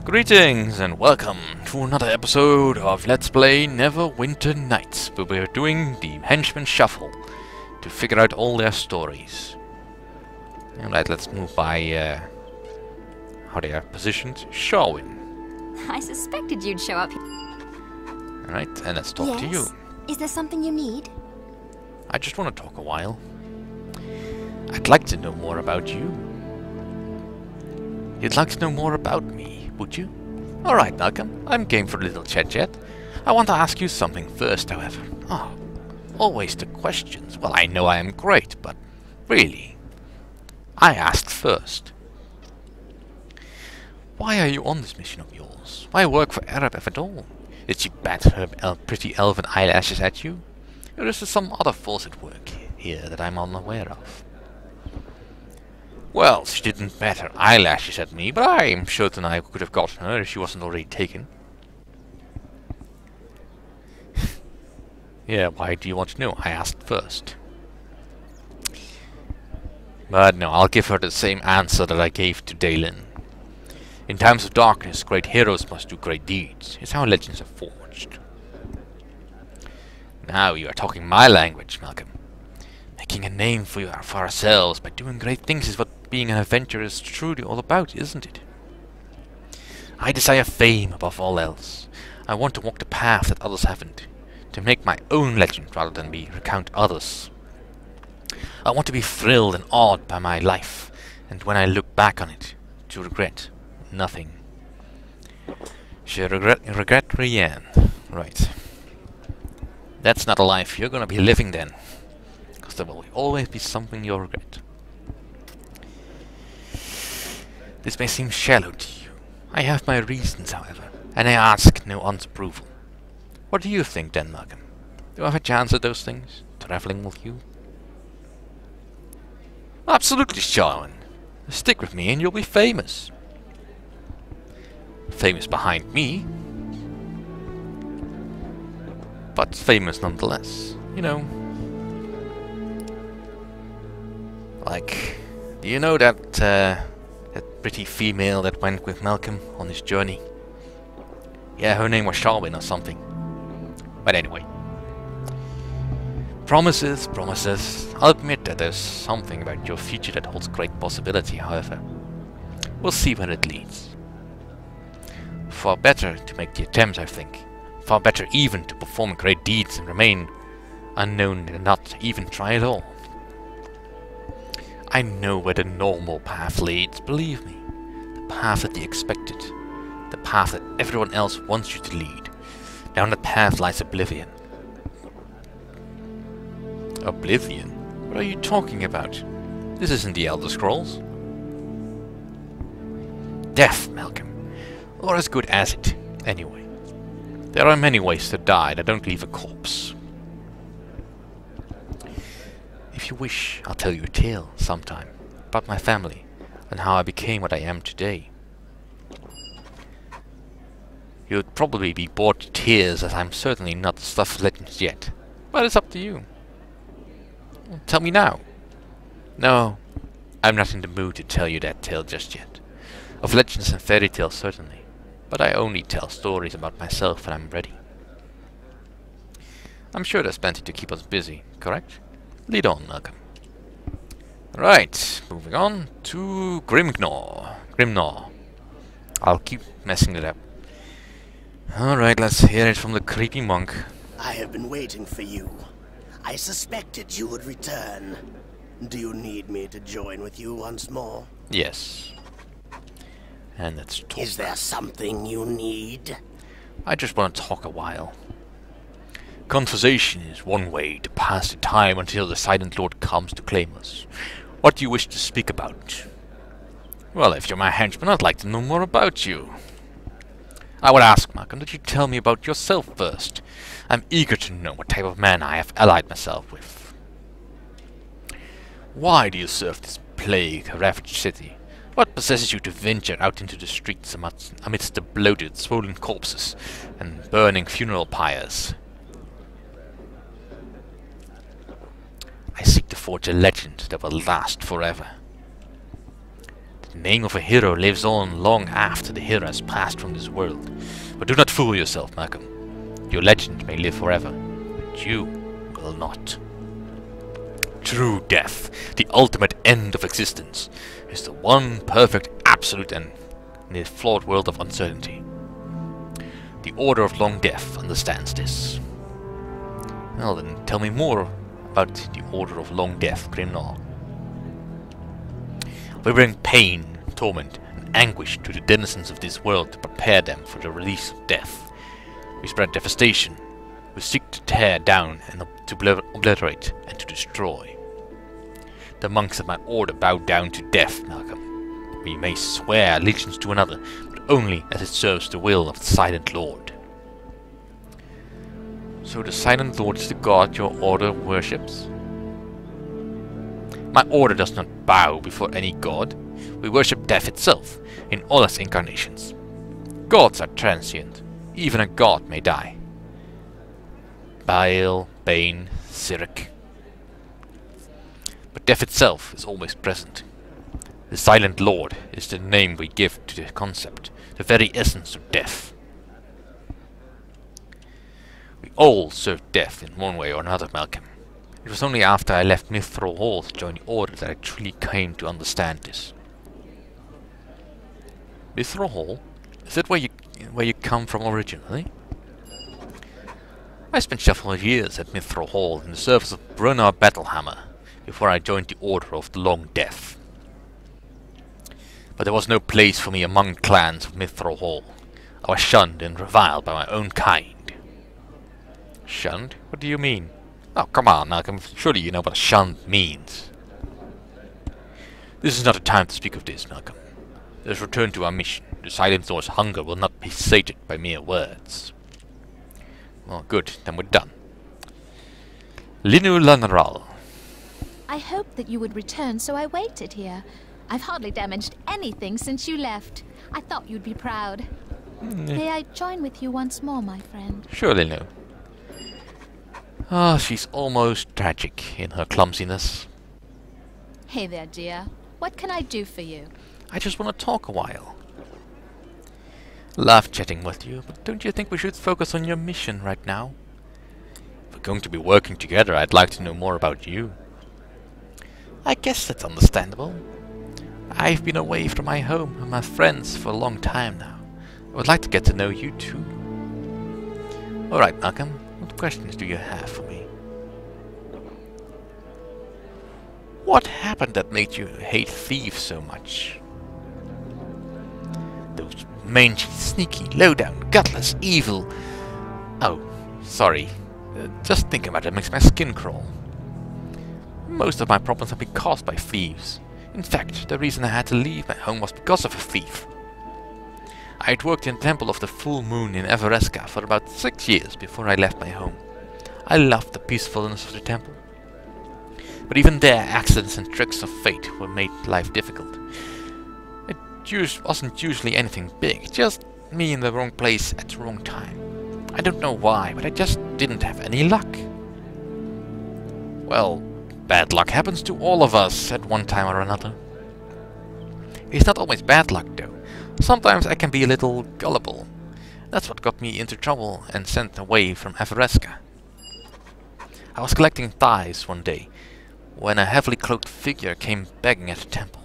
Greetings and welcome to another episode of Let's Play Neverwinter Nights, where we're doing the Henchman Shuffle to figure out all their stories. Alright, let's move by how they are positioned. Sharwin. I suspected you'd show up here. Alright, and let's talk to you. Is there something you need? I just want to talk a while. I'd like to know more about you. You'd like to know more about me, would you? Alright, Malcolm, I'm game for a little chat-chat. I want to ask you something first, however. Always the questions. Well, I know I am great, but really, I asked first. Why are you on this mission of yours? Why work for Arab at all? Did she bat her pretty elven eyelashes at you? Or is there some other force at work here that I'm unaware of? Well, she didn't bat her eyelashes at me, but I'm certain I could have gotten her if she wasn't already taken. Yeah, why do you want to know? I asked first. But no, I'll give her the same answer that I gave to Dalen. In times of darkness, great heroes must do great deeds. It's how legends are forged. Now you are talking my language, Malcolm. Making a name for ourselves by doing great things is what being an adventurer is truly all about, isn't it? I desire fame above all else. I want to walk the path that others haven't. To make my own legend rather than recount others. I want to be thrilled and awed by my life, and when I look back on it, to regret nothing. Je regret rien. Right. That's not a life you're gonna be living then. Because there will always be something you'll regret. This may seem shallow to you. I have my reasons, however, and I ask no one's approval. What do you think then, Malcolm? Do I have a chance at those things? Traveling with you? Absolutely, Sharwin. Stick with me and you'll be famous. Famous behind me, but famous nonetheless. You know, like, do you know that that pretty female that went with Malcolm on his journey? Yeah, her name was Sharwin or something. But anyway, promises, promises. I'll admit that there's something about your future that holds great possibility. However, we'll see where it leads. Far better to make the attempt, I think. Far better even to perform great deeds and remain unknown than not even try at all. I know where the normal path leads, believe me. The path that the expected. The path that everyone else wants you to lead. Down that path lies oblivion. Oblivion? What are you talking about? This isn't the Elder Scrolls. Death, Malcolm. Or as good as it, anyway. There are many ways to die that don't leave a corpse. If you wish, I'll tell you a tale sometime about my family and how I became what I am today. You'd probably be bored to tears, as I'm certainly not the stuff of legends yet. But it's up to you. Tell me now. No, I'm not in the mood to tell you that tale just yet. Of legends and fairy tales, certainly. But I only tell stories about myself when I'm ready. I'm sure there's plenty to keep us busy, correct? Lead on, Malcolm. Right, moving on to Grimnar. I'll keep messing it up. Alright, let's hear it from the creepy monk. I have been waiting for you. I suspected you would return. Do you need me to join with you once more? Yes. And let's talk. Is there something you need? I just want to talk a while. Conversation is one way to pass the time until the Silent Lord comes to claim us. What do you wish to speak about? Well, if you're my henchman, I'd like to know more about you. I would ask, Malcolm, that you tell me about yourself first. I'm eager to know what type of man I have allied myself with. Why do you serve this plague-ravaged city? What possesses you to venture out into the streets amidst the bloated, swollen corpses and burning funeral pyres? I seek to forge a legend that will last forever. The The name of a hero lives on long after the hero has passed from this world. But do not fool yourself, Malcolm. Your legend may live forever, but you will not. True death, the ultimate end of existence, is the one perfect absolute end in a flawed world of uncertainty. The Order of Long Death understands this. Well then, tell me more about the Order of Long Death, Grimnar. We bring pain, torment, and anguish to the denizens of this world to prepare them for the release of death. We spread devastation. We seek to tear down and to obliterate and to destroy. The monks of my order bow down to death, Malcolm. We may swear allegiance to another, but only as it serves the will of the Silent Lord. So the Silent Lord is the god your order worships? My order does not bow before any god. We worship death itself, in all its incarnations. Gods are transient. Even a god may die. Baal, Bane, Sirik. But death itself is always present. The Silent Lord is the name we give to the concept, the very essence of death. We all serve death in one way or another, Malcolm. It was only after I left Mithril Hall to join the Order that I truly came to understand this. Mithril Hall? Is that where you come from originally? I spent several years at Mithril Hall in the service of Brunnar Battlehammer before I joined the Order of the Long Death. But there was no place for me among clans of Mithril Hall. I was shunned and reviled by my own kind. Shunned? What do you mean? Oh, come on, Malcolm. Surely you know what shunned means. This is not a time to speak of this, Malcolm. Let us return to our mission. The Silent Lord's hunger will not be sated by mere words. Well, good. Then we're done. Linu Lanaral. I hoped that you would return, so I waited here. I've hardly damaged anything since you left. I thought you'd be proud. May I join with you once more, my friend? Sure, Linu. Ah, she's almost tragic in her clumsiness. Hey there, dear. What can I do for you? I just want to talk a while. Love chatting with you, but don't you think we should focus on your mission right now? If we're going to be working together, I'd like to know more about you. I guess that's understandable. I've been away from my home and my friends for a long time now. I would like to get to know you too. Alright, Malcolm, what questions do you have for me? What happened that made you hate thieves so much? Those mangy, sneaky, low-down, gutless, evil... Oh, sorry. Just thinking about it makes my skin crawl. Most of my problems have been caused by thieves. In fact, the reason I had to leave my home was because of a thief. I had worked in the Temple of the Full Moon in Evereska for about 6 years before I left my home. I loved the peacefulness of the temple. But even there, accidents and tricks of fate were made life difficult. It wasn't usually anything big, just me in the wrong place at the wrong time. I don't know why, but I just didn't have any luck. Well, bad luck happens to all of us at one time or another. It's not always bad luck, though. Sometimes I can be a little gullible. That's what got me into trouble and sent away from Evereska. I was collecting tithes one day, when a heavily cloaked figure came begging at the temple.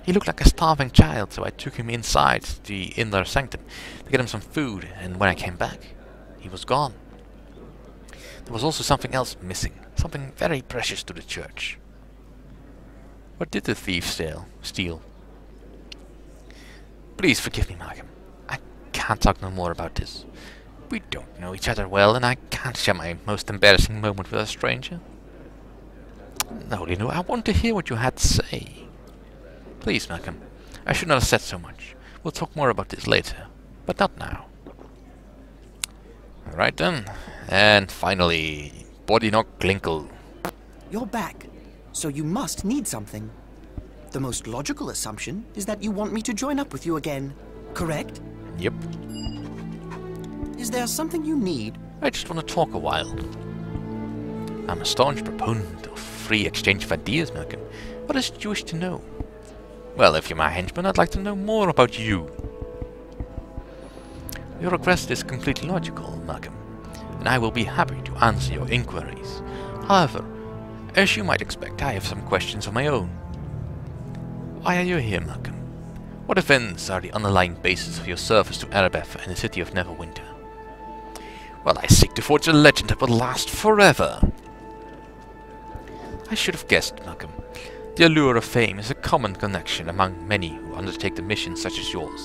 He looked like a starving child, so I took him inside the inner sanctum to get him some food, and when I came back, he was gone. There was also something else missing, something very precious to the church. What did the thief steal? Please forgive me, Malcolm. I can't talk no more about this. We don't know each other well, and I can't share my most embarrassing moment with a stranger. No, Linu, I want to hear what you had to say. Please, Malcolm, I should not have said so much. We'll talk more about this later, but not now. Alright then, and finally, Boddyknock Glinkle. You're back, so you must need something. The most logical assumption is that you want me to join up with you again, correct? Yep. Is there something you need? I just want to talk a while. I'm a staunch proponent of free exchange of ideas, Malcolm. What is it you wish to know? Well, if you're my henchman, I'd like to know more about you. Your request is completely logical, Malcolm, and I will be happy to answer your inquiries. However, as you might expect, I have some questions of my own. Why are you here, Malcolm? What events are the underlying basis of your service to Erebeth and the city of Neverwinter? Well, I seek to forge a legend that will last forever. I should have guessed, Malcolm. The allure of fame is a common connection among many who undertake the missions such as yours.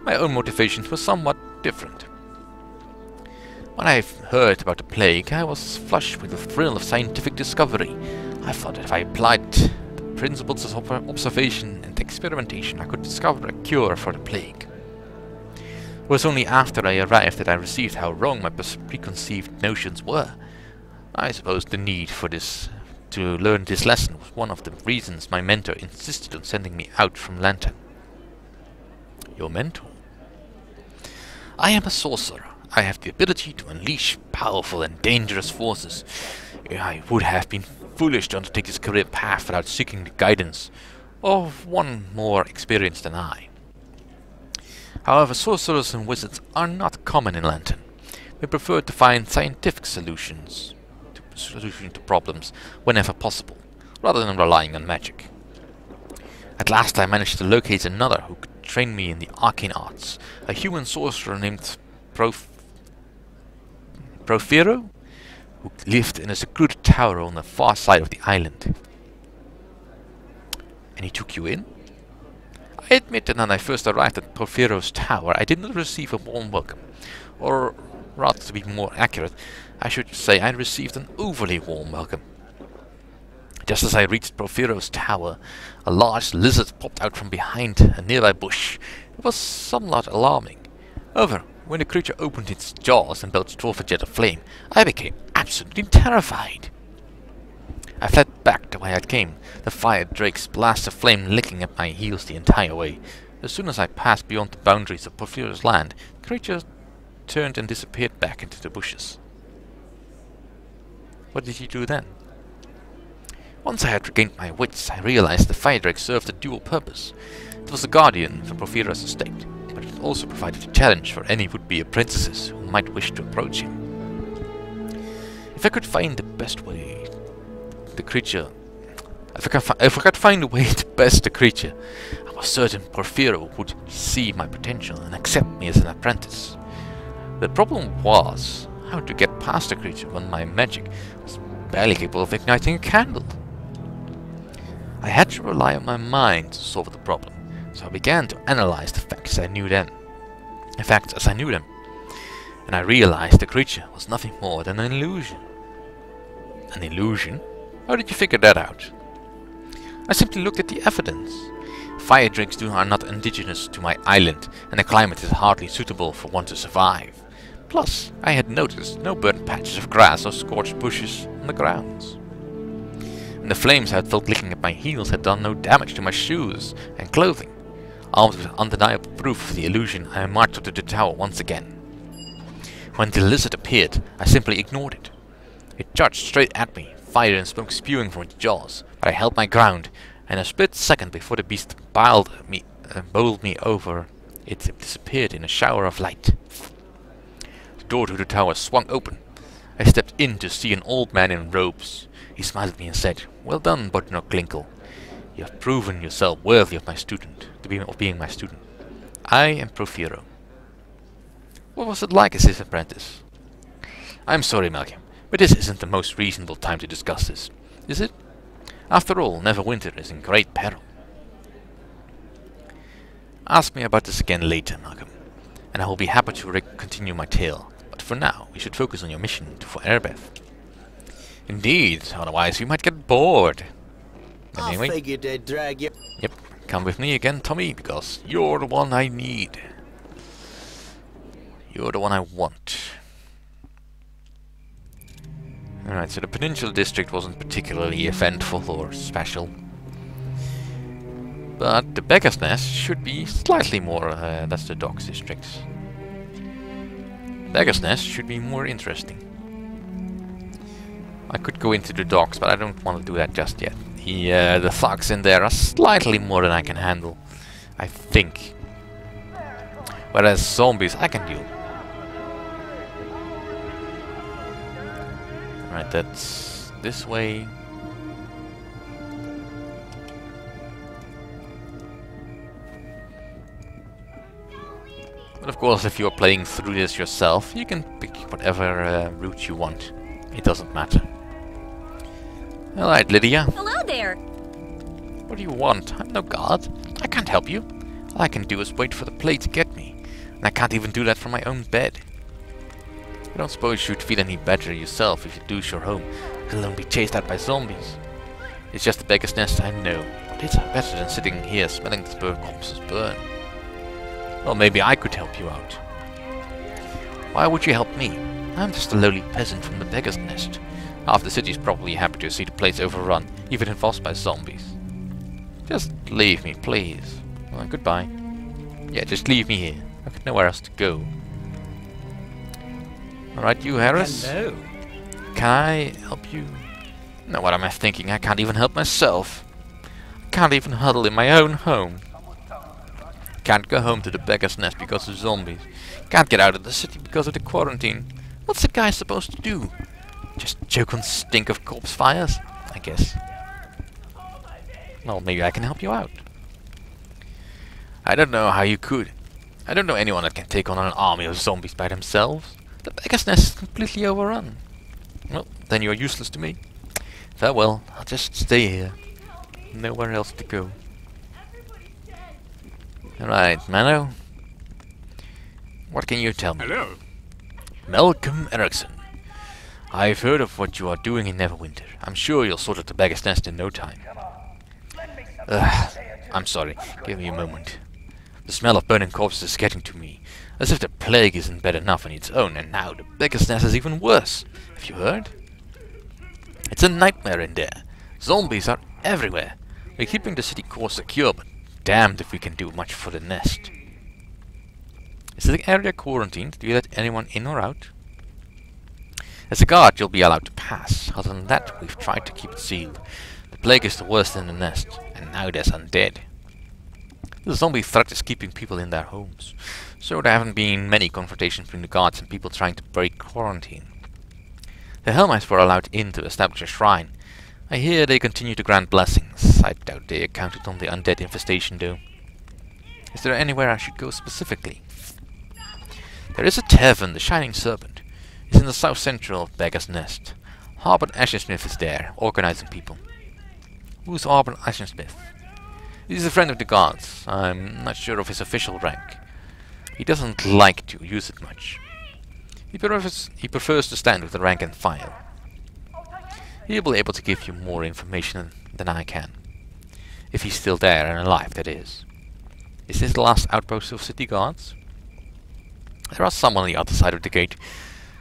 My own motivations were somewhat different. When I heard about the plague, I was flushed with the thrill of scientific discovery. I thought that if I applied the principles of observation and experimentation, I could discover a cure for the plague. It was only after I arrived that I received how wrong my preconceived notions were. I suppose the need for to learn this lesson was one of the reasons my mentor insisted on sending me out from Lantern. Your mentor? I am a sorcerer. I have the ability to unleash powerful and dangerous forces. I would have been foolish to undertake this career path without seeking the guidance of one more experienced than I. However, sorcerers and wizards are not common in Lantern. We prefer to find scientific solutions to problems whenever possible, rather than relying on magic. At last I managed to locate another who could train me in the arcane arts, a human sorcerer named Profero, who lived in a secluded tower on the far side of the island. And he took you in? I admit that when I first arrived at Profero's tower, I did not receive a warm welcome. Or, rather to be more accurate, I should say I received an overly warm welcome. Just as I reached Profero's tower, a large lizard popped out from behind a nearby bush. It was somewhat alarming. However, when the creature opened its jaws and belched forth a jet of flame, I became absolutely terrified. I fled back the way I came, the fire drake's blast of flame licking at my heels the entire way. As soon as I passed beyond the boundaries of Profero's land, the creature turned and disappeared back into the bushes. What did you do then? Once I had regained my wits, I realized the fire drake served a dual purpose. It was a guardian for Profero's estate, but it also provided a challenge for any would-be apprentices who might wish to approach him. If I could find the best way, if I could find a way to best the creature, I was certain Profero would see my potential and accept me as an apprentice. The problem was how to get past the creature when my magic was barely capable of igniting a candle. I had to rely on my mind to solve the problem, so I began to analyze the facts as I knew them, and I realized the creature was nothing more than an illusion. An illusion? How did you figure that out? I simply looked at the evidence. Fire drakes are not indigenous to my island, and the climate is hardly suitable for one to survive. Plus, I had noticed no burnt patches of grass or scorched bushes on the grounds. And the flames I had felt licking at my heels had done no damage to my shoes and clothing. Armed with undeniable proof of the illusion, I marched up to the tower once again. When the lizard appeared, I simply ignored it. It charged straight at me, fire and smoke spewing from its jaws, but I held my ground, and a split second before the beast bowled me over, it disappeared in a shower of light. The door to the tower swung open. I stepped in to see an old man in robes. He smiled at me and said, "Well done, Boddyknock. You have proven yourself worthy of being my student. I am Profero." What was it like as his apprentice? I'm sorry, Malcolm, but this isn't the most reasonable time to discuss this, is it? After all, Neverwinter is in great peril. Ask me about this again later, Malcolm, and I will be happy to continue my tale. But for now, we should focus on your mission for Erebeth. Indeed, otherwise we might get bored. But anyway, I figured they'd drag you. Yep, come with me again, Tommy, because you're the one I need. You're the one I want. Alright, so the Peninsula District wasn't particularly eventful or special. But the Beggar's Nest should be slightly more, that's the Docks District. Beggar's Nest should be more interesting. I could go into the docks, but I don't want to do that just yet. The thugs in there are slightly more than I can handle, I think. Whereas zombies I can deal. Right, that's this way. But of course, if you're playing through this yourself, you can pick whatever route you want. It doesn't matter. Alright, Lydia. Hello there. What do you want? I'm no god. I can't help you. All I can do is wait for the plague to get me. And I can't even do that from my own bed. I don't suppose you'd feel any better yourself if you lose your home, let alone be chased out by zombies. It's just a beggar's nest, I know. But it's better than sitting here smelling the corpses burn. Well, maybe I could help you out. Why would you help me? I'm just a lowly peasant from the beggar's nest. Half the city's probably happy to see the place overrun, even enforced by zombies. Just leave me, please. Well, goodbye. Yeah, just leave me here. I've got nowhere else to go. Alright, you, Harris. Hello. Can I help you? No, what am I thinking? I can't even help myself. I can't even huddle in my own home. Can't go home to the beggar's nest because of zombies. Can't get out of the city because of the quarantine. What's a guy supposed to do? Just choke on stink of corpse fires, I guess. Well, maybe I can help you out. I don't know how you could. I don't know anyone that can take on an army of zombies by themselves. The beggar's nest is completely overrun. Well, then you're useless to me. Farewell, I'll just stay here. Nowhere else to go. Alright, Mano. What can you tell me? Hello. Malcolm Erikson. I've heard of what you are doing in Neverwinter. I'm sure you'll sort out the beggar's nest in no time. I'm sorry. Give me a moment. The smell of burning corpses is getting to me. As if the plague isn't bad enough on its own, and now the beggar's nest is even worse. Have you heard? It's a nightmare in there. Zombies are everywhere. We're keeping the city core secure, but damned if we can do much for the nest. Is the area quarantined? Do you let anyone in or out? As a guard, you'll be allowed to pass. Other than that, we've tried to keep it sealed. The plague is the worst in the nest, and now there's undead. The zombie threat is keeping people in their homes, so there haven't been many confrontations between the guards and people trying to break quarantine. The Hellmites were allowed in to establish a shrine. I hear they continue to grant blessings. I doubt they accounted on the undead infestation though. Is there anywhere I should go specifically? There is a tavern, the Shining Serpent. It's in the south central of Beggar's Nest. Harbin Ashensmith is there, organizing people. Who's Harbin Ashensmith? He's a friend of the gods. I'm not sure of his official rank. He doesn't like to use it much. He prefers to stand with the rank and file. He'll be able to give you more information than I can. If he's still there and alive, that is. Is this the last outpost of city guards? There are some on the other side of the gate.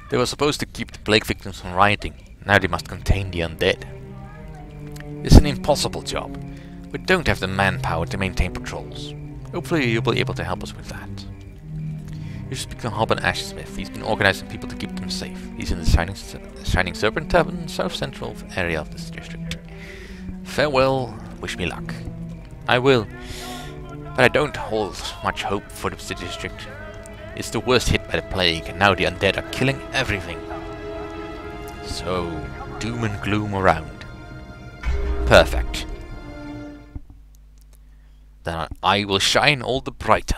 They were supposed to keep the plague victims from rioting. Now they must contain the undead. It's an impossible job. We don't have the manpower to maintain patrols. Hopefully you'll be able to help us with that. You should speak to Harbin Ashsmith. He's been organizing people to keep them safe. He's in the Shining Serpent Tavern, south central area of this district. Farewell, wish me luck. I will, but I don't hold much hope for the city district. It's the worst hit by the plague, and now the undead are killing everything. So, doom and gloom around. Perfect. Then I will shine all the brighter.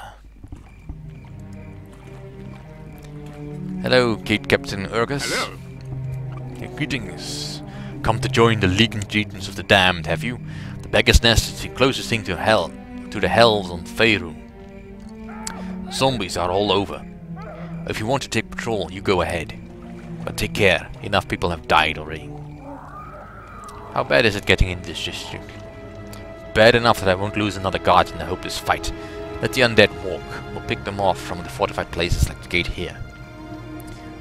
Hello, Gate Captain Urgus. Hello. Greetings. Come to join the Legions of the Damned, have you? The Beggar's Nest is the closest thing to hell, to the hells on Faerun. Zombies are all over. If you want to take patrol, you go ahead. But take care, enough people have died already. How bad is it getting in this district? Bad enough that I won't lose another guard in the hopeless fight. Let the undead walk. We'll pick them off from the fortified places like the gate here.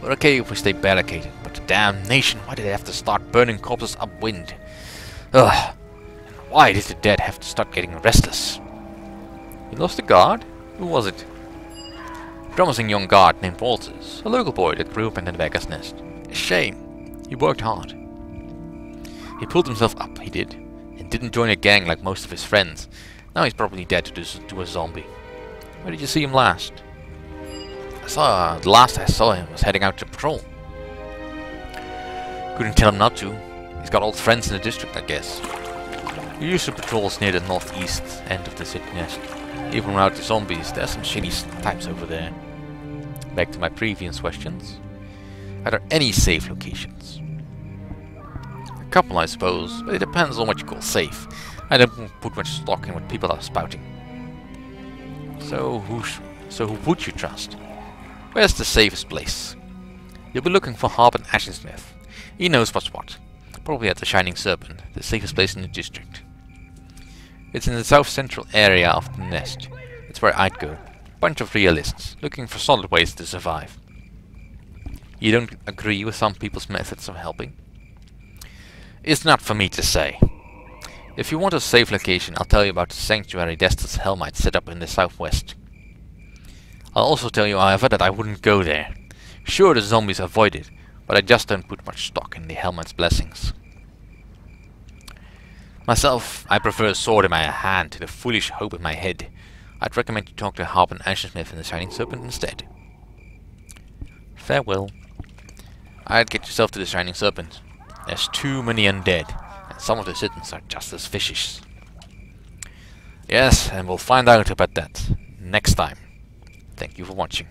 We're okay if we stay barricaded, but the damnation, why did they have to start burning corpses upwind? Ugh. Why did the dead have to start getting restless? You lost a guard? Who was it? Promising young guard named Walters, a local boy that grew up in the Beggar's Nest. A shame. He worked hard. He pulled himself up, he did, and didn't join a gang like most of his friends. Now he's probably dead to a zombie. Where did you see him last? The last I saw him was heading out to patrol. Couldn't tell him not to. He's got old friends in the district, I guess. He usually patrols near the northeast end of the city nest. Even without the zombies, there's some shady types over there. Back to my previous questions. Are there any safe locations? A couple, I suppose, but it depends on what you call safe. I don't put much stock in what people are spouting. So who would you trust? Where's the safest place? You'll be looking for Harp and Ashensmith. He knows what's what. Probably at the Shining Serpent, the safest place in the district. It's in the south-central area of the nest. It's where I'd go. Bunch of realists, looking for solid ways to survive. You don't agree with some people's methods of helping? It's not for me to say. If you want a safe location, I'll tell you about the sanctuary Destus Helmites set up in the southwest. I'll also tell you, however, that I wouldn't go there. Sure, the zombies avoid it, but I just don't put much stock in the Helmites' blessings. Myself, I prefer a sword in my hand to the foolish hope in my head. I'd recommend you talk to Harp and Ashensmith in the Shining Serpent instead. Farewell. I'd get yourself to the Shining Serpent. There's too many undead, and some of the citizens are just as vicious. Yes, and we'll find out about that next time. Thank you for watching.